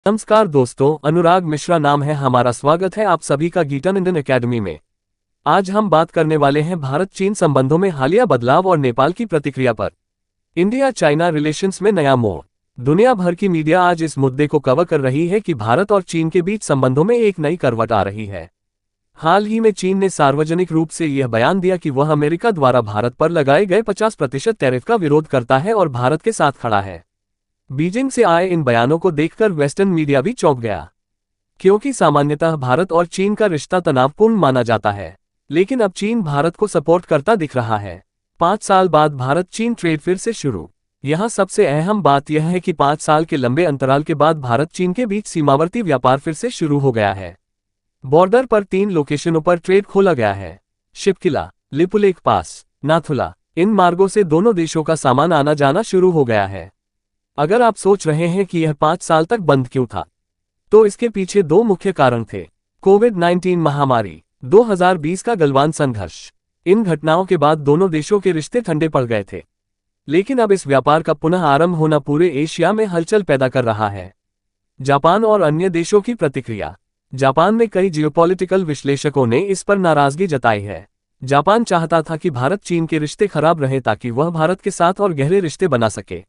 नमस्कार दोस्तों, अनुराग मिश्रा नाम है हमारा। स्वागत है आप सभी का गीटन इंडियन एकेडमी में। आज हम बात करने वाले हैं भारत चीन संबंधों में हालिया बदलाव और नेपाल की प्रतिक्रिया पर। इंडिया चाइना रिलेशंस में नया मोड़। दुनिया भर की मीडिया आज इस मुद्दे को कवर कर रही है कि भारत और चीन के बीच संबंधों में एक नई करवट आ रही है। हाल ही में चीन ने सार्वजनिक रूप से यह बयान दिया कि वह अमेरिका द्वारा भारत पर लगाए गए 50% टैरिफ का विरोध करता है और भारत के साथ खड़ा है। बीजिंग से आए इन बयानों को देखकर वेस्टर्न मीडिया भी चौंक गया, क्योंकि सामान्यतः भारत और चीन का रिश्ता तनावपूर्ण माना जाता है। लेकिन अब चीन भारत को सपोर्ट करता दिख रहा है। 5 साल बाद भारत चीन ट्रेड फिर से शुरू। यहाँ सबसे अहम बात यह है कि 5 साल के लंबे अंतराल के बाद भारत चीन के बीच सीमावर्ती व्यापार फिर से शुरू हो गया है। बॉर्डर पर 3 लोकेशनों पर ट्रेड खोला गया है: शिपकिला, लिपुलेख पास, नाथुला। इन मार्गों से दोनों देशों का सामान आना जाना शुरू हो गया है। अगर आप सोच रहे हैं कि यह 5 साल तक बंद क्यों था, तो इसके पीछे 2 मुख्य कारण थे। कोविड-19 महामारी, 2020 का गलवान संघर्ष। इन घटनाओं के बाद दोनों देशों के रिश्ते ठंडे पड़ गए थे। लेकिन अब इस व्यापार का पुनः आरंभ होना पूरे एशिया में हलचल पैदा कर रहा है। जापान और अन्य देशों की प्रतिक्रिया। जापान में कई जियोपॉलिटिकल विश्लेषकों ने इस पर नाराजगी जताई है। जापान चाहता था कि भारत चीन के रिश्ते खराब रहें ताकि वह भारत के साथ और गहरे रिश्ते बना सके।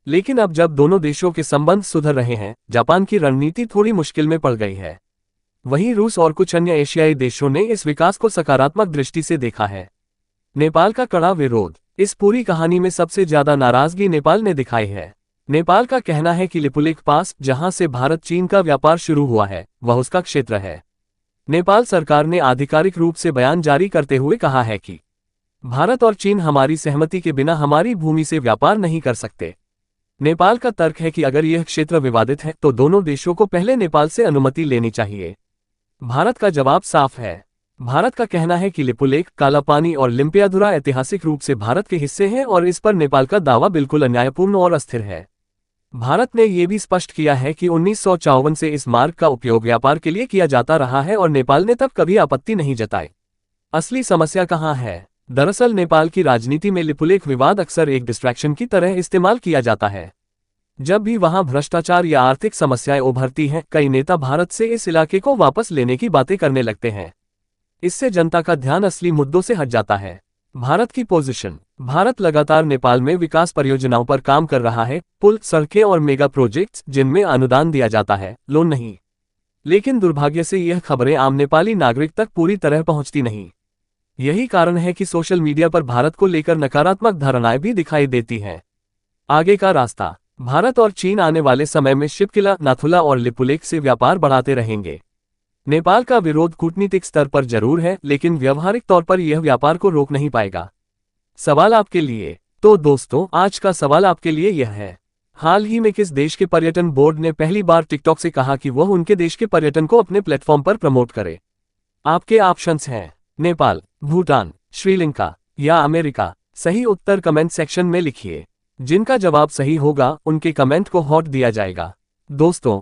लेकिन अब जब दोनों देशों के संबंध सुधर रहे हैं, जापान की रणनीति थोड़ी मुश्किल में पड़ गई है। वहीं रूस और कुछ अन्य एशियाई देशों ने इस विकास को सकारात्मक दृष्टि से देखा है। नेपाल का कड़ा विरोध। इस पूरी कहानी में सबसे ज्यादा नाराजगी नेपाल ने दिखाई है। नेपाल का कहना है कि लिपुलेख पास, जहां से भारत चीन का व्यापार शुरू हुआ है, वह उसका क्षेत्र है। नेपाल सरकार ने आधिकारिक रूप से बयान जारी करते हुए कहा है कि भारत और चीन हमारी सहमति के बिना हमारी भूमि से व्यापार नहीं कर सकते। नेपाल का तर्क है कि अगर यह क्षेत्र विवादित है तो दोनों देशों को पहले नेपाल से अनुमति लेनी चाहिए। भारत का जवाब साफ है। भारत का कहना है कि लिपुलेख, कालापानी और लिम्पियाधुरा ऐतिहासिक रूप से भारत के हिस्से हैं और इस पर नेपाल का दावा बिल्कुल अन्यायपूर्ण और अस्थिर है। भारत ने यह भी स्पष्ट किया है कि 1954 से इस मार्ग का उपयोग व्यापार के लिए किया जाता रहा है और नेपाल ने तब कभी आपत्ति नहीं जताई। असली समस्या कहाँ है? दरअसल नेपाल की राजनीति में लिपुलेख विवाद अक्सर एक डिस्ट्रैक्शन की तरह इस्तेमाल किया जाता है। जब भी वहां भ्रष्टाचार या आर्थिक समस्याएं उभरती हैं, कई नेता भारत से इस इलाके को वापस लेने की बातें करने लगते हैं। इससे जनता का ध्यान असली मुद्दों से हट जाता है। भारत की पोजीशन। भारत लगातार नेपाल में विकास परियोजनाओं पर काम कर रहा है, पुल, सड़कें और मेगा प्रोजेक्ट्स जिनमें अनुदान दिया जाता है, लोन नहीं। लेकिन दुर्भाग्य से यह खबरें आम नेपाली नागरिक तक पूरी तरह पहुंचती नहीं। यही कारण है कि सोशल मीडिया पर भारत को लेकर नकारात्मक धारणाएं भी दिखाई देती हैं। आगे का रास्ता। भारत और चीन आने वाले समय में शिपकिला, नाथुला और लिपुलेख से व्यापार बढ़ाते रहेंगे। नेपाल का विरोध कूटनीतिक स्तर पर जरूर है, लेकिन व्यावहारिक तौर पर यह व्यापार को रोक नहीं पाएगा। सवाल आपके लिए। तो दोस्तों, आज का सवाल आपके लिए यह है: हाल ही में किस देश के पर्यटन बोर्ड ने पहली बार टिकटॉक से कहा कि वह उनके देश के पर्यटन को अपने प्लेटफॉर्म पर प्रमोट करे? आपके ऑप्शंस हैं नेपाल, भूटान, श्रीलंका या अमेरिका। सही उत्तर कमेंट सेक्शन में लिखिए। जिनका जवाब सही होगा उनके कमेंट को हॉट दिया जाएगा। दोस्तों,